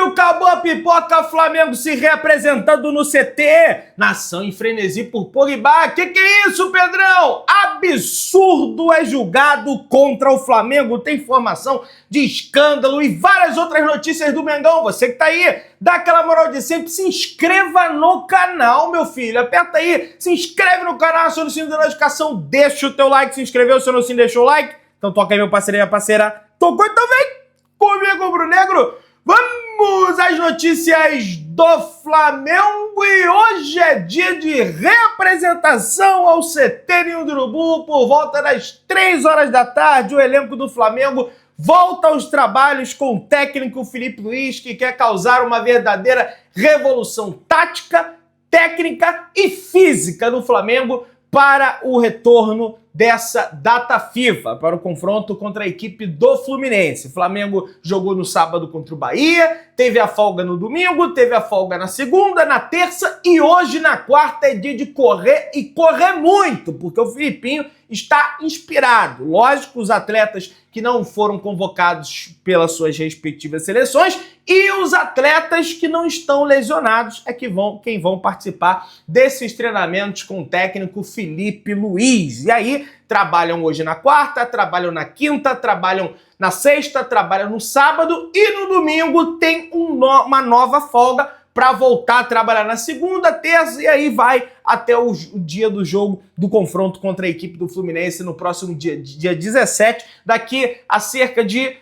Silvio, acabou a pipoca, Flamengo se reapresentando no CT. Nação em frenesi por Pogba. Que é isso, Pedrão? Absurdo é julgado contra o Flamengo. Tem informação de escândalo e várias outras notícias do Mengão. Você que tá aí, dá aquela moral de sempre. Se inscreva no canal, meu filho. Aperta aí, se inscreve no canal, aciona o sino da notificação, deixa o teu like, se inscreveu, aciona o sino, deixou o like. Então toca aí, meu parceiro e minha parceira. Tocou, então vem comigo, Rubro Negro. Vamos às notícias do Flamengo e hoje é dia de reapresentação ao CT Ninho do Urubu por volta das 3 horas da tarde. O elenco do Flamengo volta aos trabalhos com o técnico Filipe Luiz, que quer causar uma verdadeira revolução tática, técnica e física no Flamengo para o retorno dessa data FIFA, para o confronto contra a equipe do Fluminense. O Flamengo jogou no sábado contra o Bahia, teve a folga no domingo, teve a folga na segunda, na terça e hoje na quarta é dia de correr e correr muito, porque o Filipinho está inspirado. Lógico, os atletas que não foram convocados pelas suas respectivas seleções e os atletas que não estão lesionados é quem vão participar desses treinamentos com o técnico Filipe Luiz. E aí, trabalham hoje na quarta, trabalham na quinta, trabalham na sexta, trabalham no sábado e no domingo tem uma nova folga para voltar a trabalhar na segunda, terça e aí vai até o dia do jogo do confronto contra a equipe do Fluminense no próximo dia 17, daqui a cerca de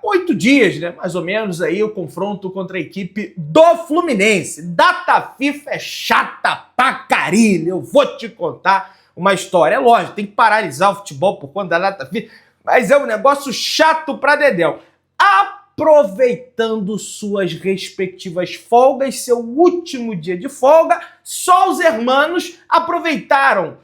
8 dias, né? Mais ou menos aí o confronto contra a equipe do Fluminense. Data FIFA é chata pra carilho, eu vou te contar uma história. É lógico, tem que paralisar o futebol por conta da data FIFA, mas é um negócio chato pra dedéu. Aproveitando suas respectivas folgas, seu último dia de folga, só os hermanos aproveitaram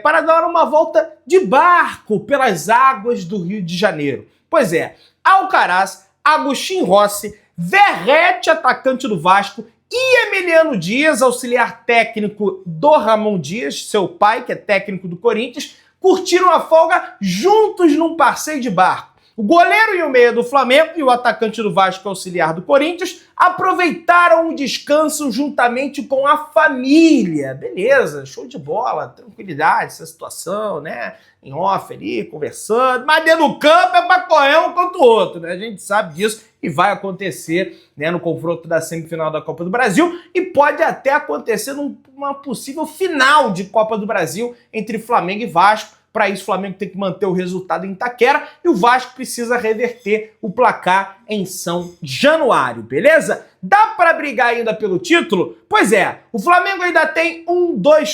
para dar uma volta de barco pelas águas do Rio de Janeiro. Pois é, Alcaraz, Agustín Rossi, Verratti, atacante do Vasco, e Emiliano Dias, auxiliar técnico do Ramon Dias, seu pai, que é técnico do Corinthians, curtiram a folga juntos num passeio de barco. O goleiro e o meia do Flamengo e o atacante do Vasco, auxiliar do Corinthians, aproveitaram o descanso juntamente com a família. Beleza, show de bola, tranquilidade, essa situação, né? Em off ali, conversando. Mas dentro do campo é pra correr um contra o outro, né? A gente sabe disso e vai acontecer, né, no confronto da semifinal da Copa do Brasil e pode até acontecer numa possível final de Copa do Brasil entre Flamengo e Vasco. Para isso, o Flamengo tem que manter o resultado em Itaquera e o Vasco precisa reverter o placar em São Januário, beleza? Dá para brigar ainda pelo título? Pois é, o Flamengo ainda tem 9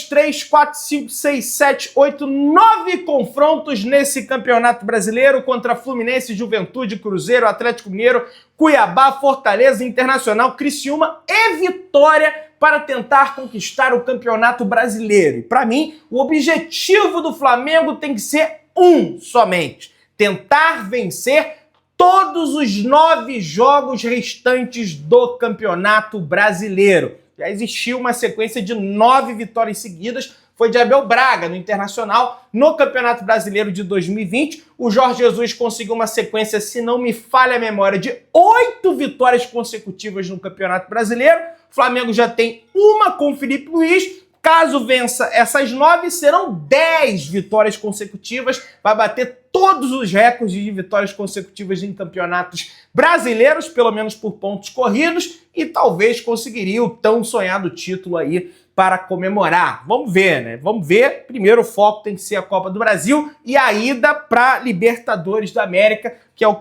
confrontos nesse Campeonato Brasileiro contra Fluminense, Juventude, Cruzeiro, Atlético Mineiro, Cuiabá, Fortaleza, Internacional, Criciúma e Vitória para tentar conquistar o Campeonato Brasileiro. E para mim, o objetivo do Flamengo tem que ser um somente: tentar vencer todos os 9 jogos restantes do Campeonato Brasileiro. Já existiu uma sequência de 9 vitórias seguidas, foi de Abel Braga no Internacional. No Campeonato Brasileiro de 2020, o Jorge Jesus conseguiu uma sequência, se não me falha a memória, de 8 vitórias consecutivas no Campeonato Brasileiro. O Flamengo já tem uma com o Filipe Luiz. Caso vença essas 9, serão 10 vitórias consecutivas. Vai bater todos os recordes de vitórias consecutivas em campeonatos brasileiros, pelo menos por pontos corridos, e talvez conseguiria o tão sonhado título aí para comemorar. Vamos ver, né? Vamos ver. Primeiro o foco tem que ser a Copa do Brasil e a ida para Libertadores da América, que é o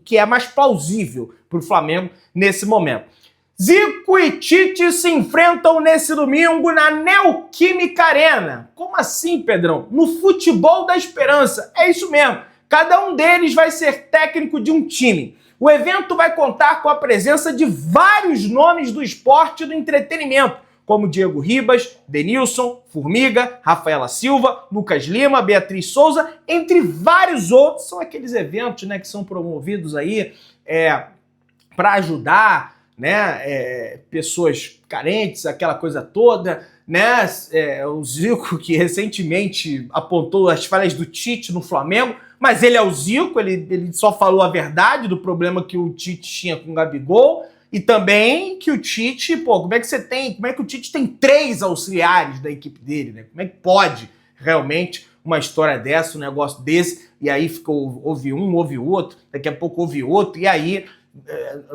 que é mais plausível para o Flamengo nesse momento. Zico e Tite se enfrentam nesse domingo na Neoquímica Arena. Como assim, Pedrão? No futebol da esperança. É isso mesmo. Cada um deles vai ser técnico de um time. O evento vai contar com a presença de vários nomes do esporte e do entretenimento, como Diego Ribas, Denilson, Formiga, Rafaela Silva, Lucas Lima, Beatriz Souza, entre vários outros. São aqueles eventos, né, que são promovidos aí para ajudar né? Pessoas carentes, aquela coisa toda, né? O Zico, que recentemente apontou as falhas do Tite no Flamengo, mas ele é o Zico, ele só falou a verdade do problema que o Tite tinha com o Gabigol, e também que o Tite, como é que o Tite tem 3 auxiliares da equipe dele, né? Como é que pode realmente uma história dessa, um negócio desse, e aí houve um, houve outro, daqui a pouco houve outro, e aí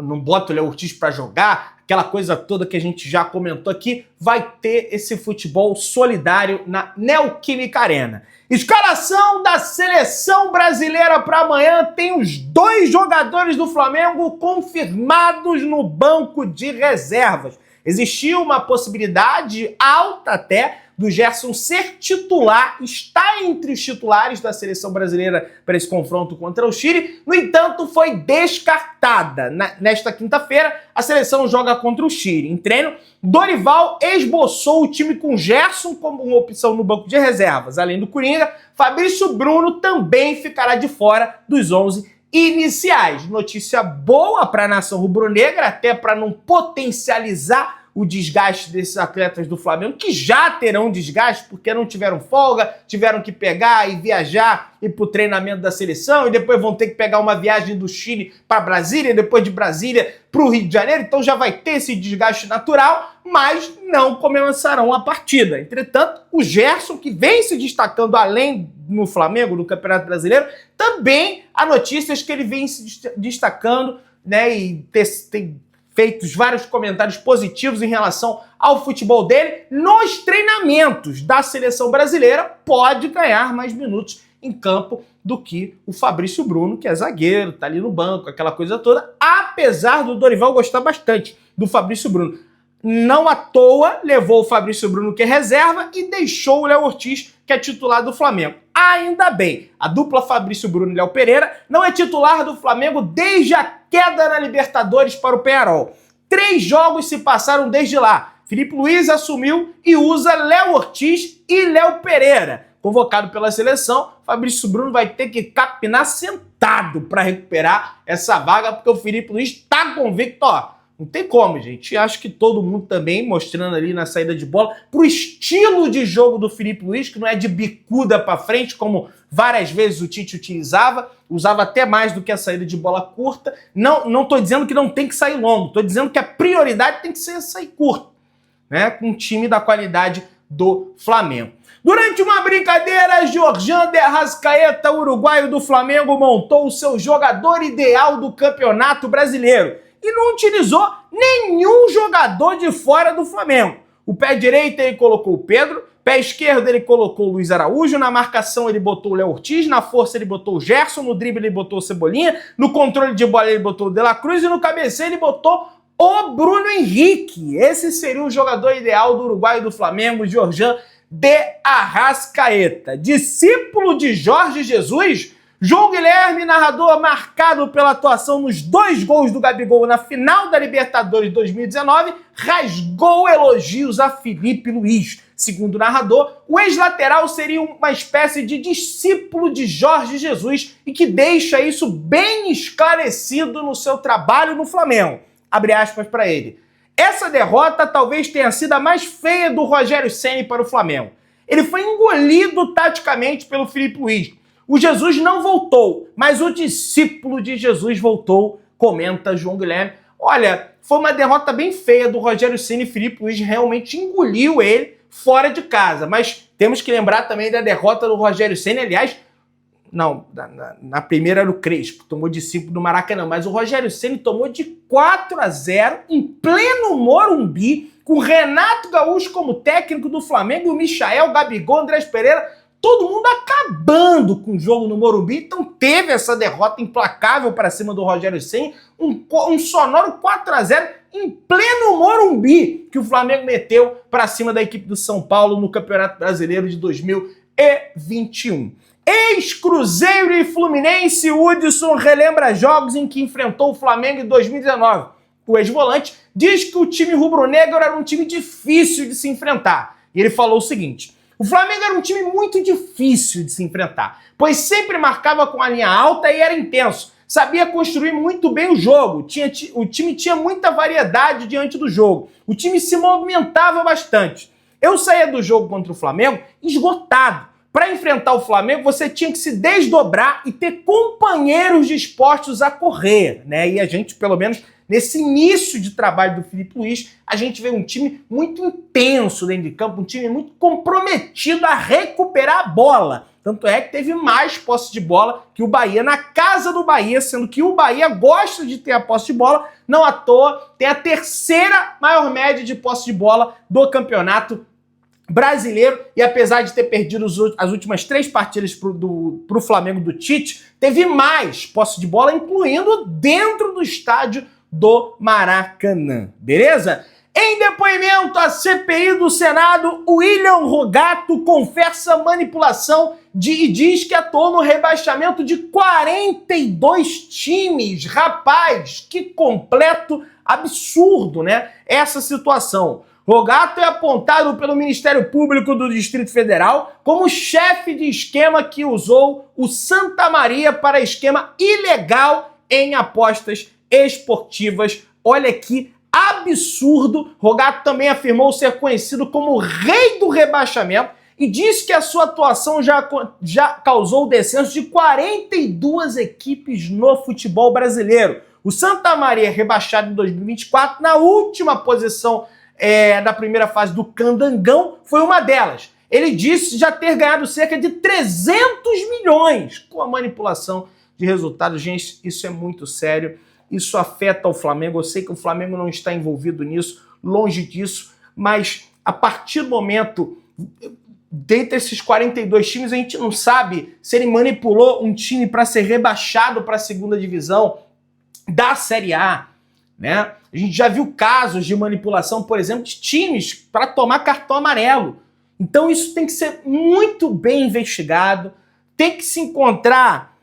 não bota o Léo Ortiz para jogar, aquela coisa toda que a gente já comentou aqui, vai ter esse futebol solidário na Neoquímica Arena. Escalação da seleção brasileira para amanhã tem os 2 jogadores do Flamengo confirmados no banco de reservas. Existia uma possibilidade alta até do Gerson ser titular, está entre os titulares da seleção brasileira para esse confronto contra o Chile, no entanto foi descartada. Nesta quinta-feira, a seleção joga contra o Chile. Em treino, Dorival esboçou o time com Gerson como uma opção no banco de reservas. Além do Coringa, Fabrício Bruno também ficará de fora dos 11 iniciais. Notícia boa para a nação rubro-negra, até para não potencializar o desgaste desses atletas do Flamengo, que já terão desgaste porque não tiveram folga, tiveram que pegar e viajar, ir para o treinamento da seleção, e depois vão ter que pegar uma viagem do Chile para Brasília, depois de Brasília para o Rio de Janeiro, então já vai ter esse desgaste natural, mas não começarão a partida. Entretanto, o Gerson, que vem se destacando além no Flamengo, no Campeonato Brasileiro, também há notícias que ele vem se destacando, né, e tem feitos vários comentários positivos em relação ao futebol dele nos treinamentos da seleção brasileira, pode ganhar mais minutos em campo do que o Fabrício Bruno, que é zagueiro, tá ali no banco, aquela coisa toda, apesar do Dorival gostar bastante do Fabrício Bruno. Não à toa levou o Fabrício Bruno, que é reserva, e deixou o Léo Ortiz, que é titular do Flamengo. Ainda bem, a dupla Fabrício Bruno e Léo Pereira não é titular do Flamengo desde a queda na Libertadores para o Peñarol. 3 jogos se passaram desde lá. Filipe Luís assumiu e usa Léo Ortiz e Léo Pereira. Convocado pela seleção, Fabrício Bruno vai ter que capinar sentado para recuperar essa vaga, porque o Filipe Luís está convicto, não tem como, gente. Acho que todo mundo também, mostrando ali na saída de bola, pro estilo de jogo do Filipe Luís, que não é de bicuda para frente, como várias vezes o Tite usava até mais do que a saída de bola curta. Não tô dizendo que não tem que sair longo, tô dizendo que a prioridade tem que ser sair curto, né? Com um time da qualidade do Flamengo. Durante uma brincadeira, Georgian de Arrascaeta, uruguaio do Flamengo, montou o seu jogador ideal do Campeonato Brasileiro e não utilizou nenhum jogador de fora do Flamengo. O pé direito ele colocou o Pedro, pé esquerdo ele colocou o Luiz Araújo, na marcação ele botou o Léo Ortiz, na força ele botou o Gerson, no drible ele botou o Cebolinha, no controle de bola ele botou o De La Cruz e no cabeceio ele botou o Bruno Henrique. Esse seria o jogador ideal do Uruguai e do Flamengo, Georgian de Arrascaeta. Discípulo de Jorge Jesus, João Guilherme, narrador marcado pela atuação nos 2 gols do Gabigol na final da Libertadores 2019, rasgou elogios a Filipe Luís. Segundo o narrador, o ex-lateral seria uma espécie de discípulo de Jorge Jesus e que deixa isso bem esclarecido no seu trabalho no Flamengo. Abre aspas para ele. Essa derrota talvez tenha sido a mais feia do Rogério Ceni para o Flamengo. Ele foi engolido taticamente pelo Filipe Luís. O Jesus não voltou, mas o discípulo de Jesus voltou, comenta João Guilherme. Olha, foi uma derrota bem feia do Rogério Ceni e Filipe Luís realmente engoliu ele fora de casa. Mas temos que lembrar também da derrota do Rogério Ceni, aliás, não, na primeira era o Crespo, tomou discípulo do Maracanã, mas o Rogério Ceni tomou de 4-0 em pleno Morumbi, com Renato Gaúcho como técnico do Flamengo, o Michael, Gabigol, Andrés Pereira, todo mundo acabando com o jogo no Morumbi. Então teve essa derrota implacável para cima do Rogério Ceni, um sonoro 4-0 em pleno Morumbi que o Flamengo meteu para cima da equipe do São Paulo no Campeonato Brasileiro de 2021. Ex-Cruzeiro e Fluminense, Hudson relembra jogos em que enfrentou o Flamengo em 2019. O ex-volante diz que o time rubro-negro era um time difícil de se enfrentar. E ele falou o seguinte: o Flamengo era um time muito difícil de se enfrentar, pois sempre marcava com a linha alta e era intenso. sabia construir muito bem o jogo, o time tinha muita variedade diante do jogo, o time se movimentava bastante. Eu saía do jogo contra o Flamengo esgotado. Para enfrentar o Flamengo, você tinha que se desdobrar e ter companheiros dispostos a correr, né? E a gente, pelo menos nesse início de trabalho do Felipe Luiz, a gente vê um time muito intenso dentro de campo, um time muito comprometido a recuperar a bola. Tanto é que teve mais posse de bola que o Bahia na casa do Bahia, sendo que o Bahia gosta de ter a posse de bola, não à toa, tem a terceira maior média de posse de bola do campeonato brasileiro, e apesar de ter perdido as últimas 3 partidas pro Flamengo do Tite, teve mais posse de bola, incluindo dentro do estádio do Maracanã, beleza? Em depoimento à CPI do Senado, William Rogato confessa manipulação e diz que atuou no rebaixamento de 42 times. Rapaz, que completo absurdo, né? Essa situação. Rogato é apontado pelo Ministério Público do Distrito Federal como chefe de esquema que usou o Santa Maria para esquema ilegal em apostas esportivas. Olha que absurdo. Rogato também afirmou ser conhecido como o rei do rebaixamento e disse que a sua atuação já causou o descenso de 42 equipes no futebol brasileiro. O Santa Maria, rebaixado em 2024, na última posição da primeira fase do Candangão, foi uma delas. Ele disse já ter ganhado cerca de 300 milhões com a manipulação de resultados. Gente, isso é muito sério. Isso afeta o Flamengo. Eu sei que o Flamengo não está envolvido nisso, longe disso, mas a partir do momento, dentre esses 42 times, a gente não sabe se ele manipulou um time para ser rebaixado para a segunda divisão da Série A, né? A gente já viu casos de manipulação, por exemplo, de times para tomar cartão amarelo. Então isso tem que ser muito bem investigado, tem que se encontrar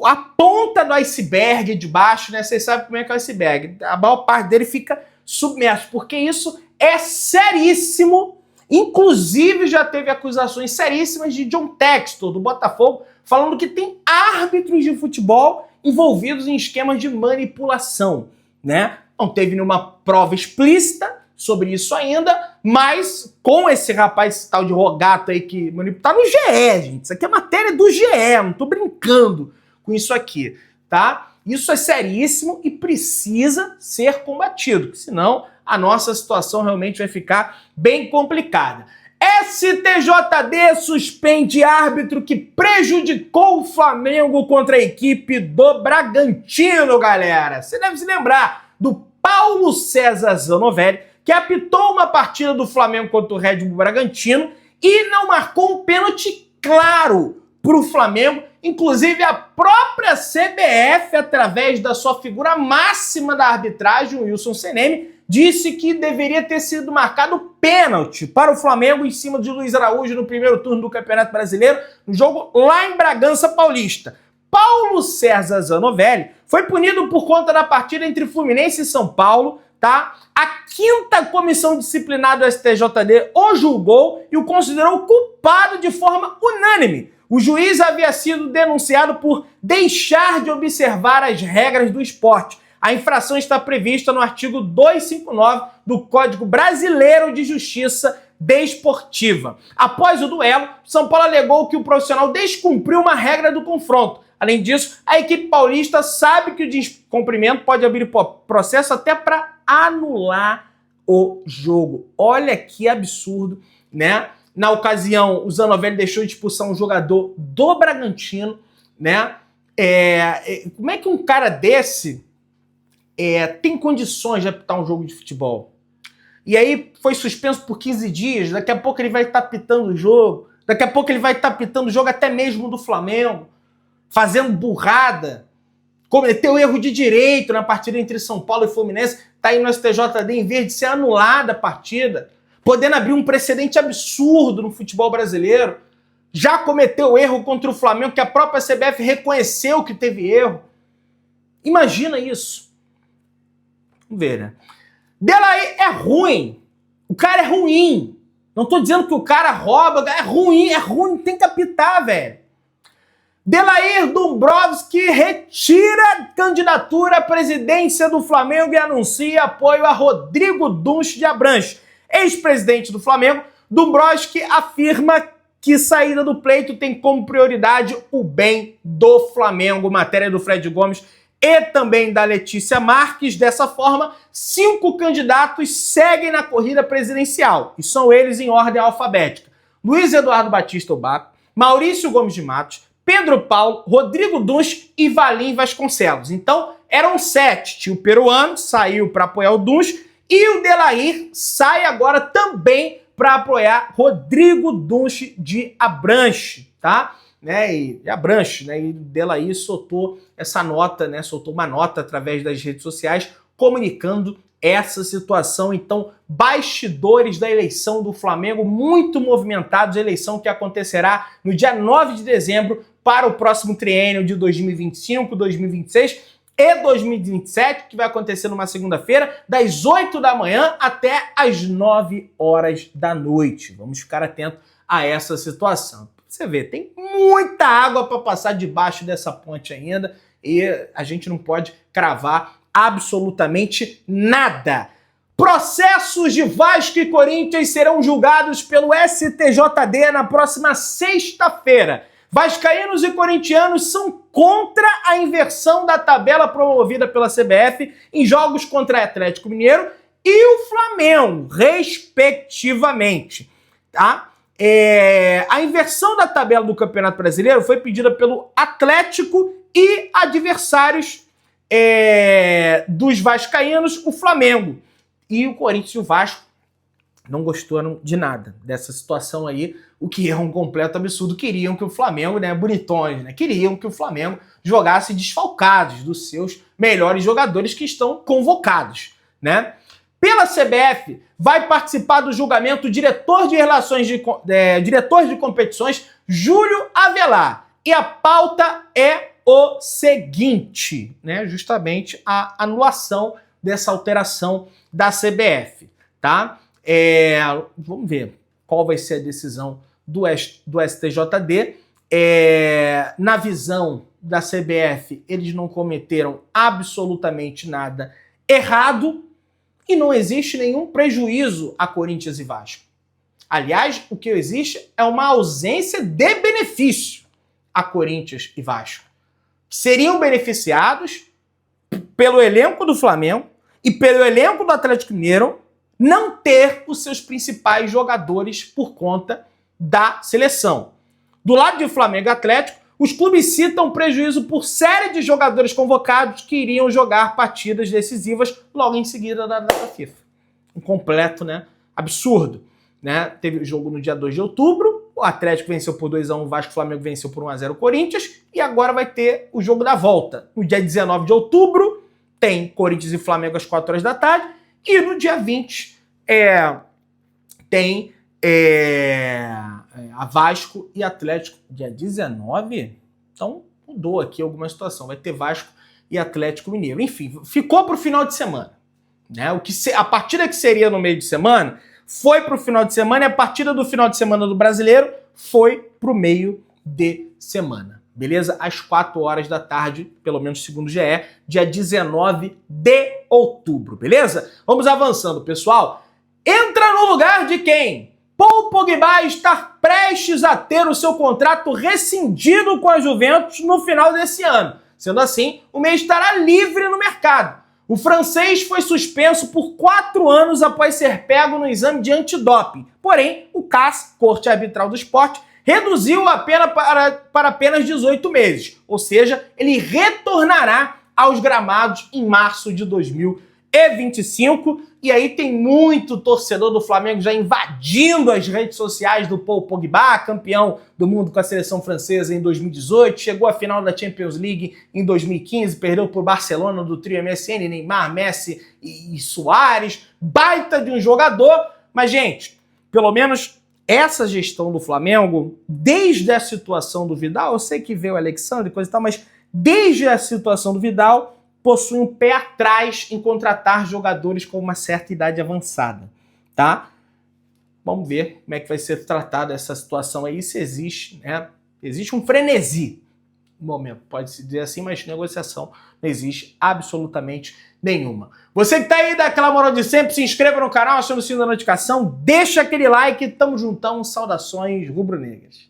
a ponta do iceberg de baixo, né? Vocês sabem como é que é o iceberg. A maior parte dele fica submerso, porque isso é seríssimo. Inclusive já teve acusações seríssimas de John Textor, do Botafogo, falando que tem árbitros de futebol envolvidos em esquemas de manipulação, né? Não teve nenhuma prova explícita sobre isso ainda, mas com esse rapaz, esse tal de Rogato aí que manipula, tá no GE, gente. Isso aqui é matéria do GE, não tô brincando com isso aqui, tá? Isso é seríssimo e precisa ser combatido, senão a nossa situação realmente vai ficar bem complicada. STJD suspende árbitro que prejudicou o Flamengo contra a equipe do Bragantino, galera. Você deve se lembrar do Paulo César Zanovelli, que apitou uma partida do Flamengo contra o Red Bull Bragantino e não marcou um pênalti claro para o Flamengo. Inclusive, a própria CBF, através da sua figura máxima da arbitragem, o Wilson Seneme, disse que deveria ter sido marcado pênalti para o Flamengo em cima de Luiz Araújo no primeiro turno do Campeonato Brasileiro, no jogo lá em Bragança Paulista. Paulo César Zanovelli foi punido por conta da partida entre Fluminense e São Paulo, tá? A 5ª comissão disciplinar do STJD o julgou e o considerou culpado de forma unânime. O juiz havia sido denunciado por deixar de observar as regras do esporte. A infração está prevista no artigo 259 do Código Brasileiro de Justiça Desportiva. Após o duelo, São Paulo alegou que o profissional descumpriu uma regra do confronto. Além disso, a equipe paulista sabe que o descumprimento pode abrir processo até para anular o jogo. Olha que absurdo, né? Na ocasião, o Zanovelli deixou de expulsar um jogador do Bragantino, né? Como é que um cara desse tem condições de apitar um jogo de futebol? E aí foi suspenso por 15 dias, daqui a pouco ele vai estar apitando o jogo, daqui a pouco ele vai estar apitando o jogo até mesmo do Flamengo, fazendo burrada, cometeu erro de direito na partida entre São Paulo e Fluminense, tá aí no STJD em vez de ser anulada a partida, podendo abrir um precedente absurdo no futebol brasileiro. Já cometeu erro contra o Flamengo, que a própria CBF reconheceu que teve erro. Imagina isso. Vamos ver, né? Delaí é ruim. O cara é ruim. Não tô dizendo que o cara rouba, é ruim, tem que apitar, velho. Delair Dombrovski retira candidatura à presidência do Flamengo e anuncia apoio a Rodrigo Dunsch de Abranches. Ex-presidente do Flamengo, Dombrovski afirma que saída do pleito tem como prioridade o bem do Flamengo. Matéria do Fred Gomes e também da Letícia Marques. Dessa forma, 5 candidatos seguem na corrida presidencial, e são eles em ordem alfabética: Luiz Eduardo Batista Obato, Maurício Gomes de Matos, Pedro Paulo, Rodrigo Dunsch e Valim Vasconcelos. Então, eram 7. Tinha o peruano, saiu para apoiar o Dunsch, e o Delair sai agora também para apoiar Rodrigo Dunsch de Abranches, tá? E Abranches, né? E o Delair soltou essa nota, né? Soltou uma nota através das redes sociais comunicando essa situação. Então, bastidores da eleição do Flamengo muito movimentados, eleição que acontecerá no dia 9 de dezembro para o próximo triênio de 2025, 2026 e 2027, que vai acontecer numa segunda-feira, das 8 da manhã até as 9 horas da noite. Vamos ficar atentos a essa situação. Você vê, tem muita água para passar debaixo dessa ponte ainda e a gente não pode cravar absolutamente nada. Processos de Vasco e Corinthians serão julgados pelo STJD na próxima sexta-feira. Vascaínos e corintianos são contra a inversão da tabela promovida pela CBF em jogos contra Atlético Mineiro e o Flamengo, respectivamente. Tá? A inversão da tabela do Campeonato Brasileiro foi pedida pelo Atlético e adversários dos vascaínos, o Flamengo. E o Corinthians e o Vasco não gostaram de nada dessa situação aí, o que é um completo absurdo. Queriam que o Flamengo, né, bonitões, né, queriam que o Flamengo jogasse desfalcados dos seus melhores jogadores que estão convocados, né? Pela CBF, vai participar do julgamento o diretor de competições, Júlio Avelar. E a pauta é o seguinte, né? Justamente a anulação dessa alteração da CBF, tá? Vamos ver qual vai ser a decisão do STJD. Na visão da CBF, eles não cometeram absolutamente nada errado e não existe nenhum prejuízo a Corinthians e Vasco. Aliás, o que existe é uma ausência de benefício a Corinthians e Vasco, que seriam beneficiados pelo elenco do Flamengo e pelo elenco do Atlético Mineiro não ter os seus principais jogadores por conta da seleção. Do lado de Flamengo e Atlético, os clubes citam prejuízo por série de jogadores convocados que iriam jogar partidas decisivas logo em seguida da data FIFA. Um completo, né, absurdo. Né? Teve o jogo no dia 2 de outubro, o Atlético venceu por 2-1, o Vasco e o Flamengo venceu por 1-0 o Corinthians, e agora vai ter o jogo da volta. No dia 19 de outubro, tem Corinthians e Flamengo às 4 horas da tarde, e no dia 20 tem a Vasco e Atlético. Dia 19? Então mudou aqui alguma situação. Vai ter Vasco e Atlético Mineiro. Enfim, ficou para o final de semana. Né? A partida que seria no meio de semana foi para o final de semana, e a partida do final de semana do Brasileiro foi para o meio de semana. Beleza? Às 4 horas da tarde, pelo menos segundo o GE, dia 19 de outubro. Beleza? Vamos avançando, pessoal. Entra no lugar de quem? Paul Pogba está prestes a ter o seu contrato rescindido com a Juventus no final desse ano. Sendo assim, o meia estará livre no mercado. O francês foi suspenso por 4 anos após ser pego no exame de antidoping. Porém, o CAS, Corte Arbitral do Esporte, reduziu a pena para apenas 18 meses. Ou seja, ele retornará aos gramados em março de 2025. E aí tem muito torcedor do Flamengo já invadindo as redes sociais do Paul Pogba, campeão do mundo com a seleção francesa em 2018, chegou à final da Champions League em 2015, perdeu por Barcelona do trio MSN, Neymar, Messi e Suárez, baita de um jogador. Mas, gente, pelo menos essa gestão do Flamengo, desde a situação do Vidal, eu sei que veio o Alexandre e coisa e tal, mas desde a situação do Vidal, possui um pé atrás em contratar jogadores com uma certa idade avançada, tá? Vamos ver como é que vai ser tratada essa situação aí, se existe, né? Existe um frenesi, momento, pode-se dizer assim, mas negociação não existe absolutamente nenhuma. Você que tá aí, dá aquela moral de sempre, se inscreva no canal, aciona o sino da notificação, deixa aquele like, tamo juntão, saudações rubro-negras.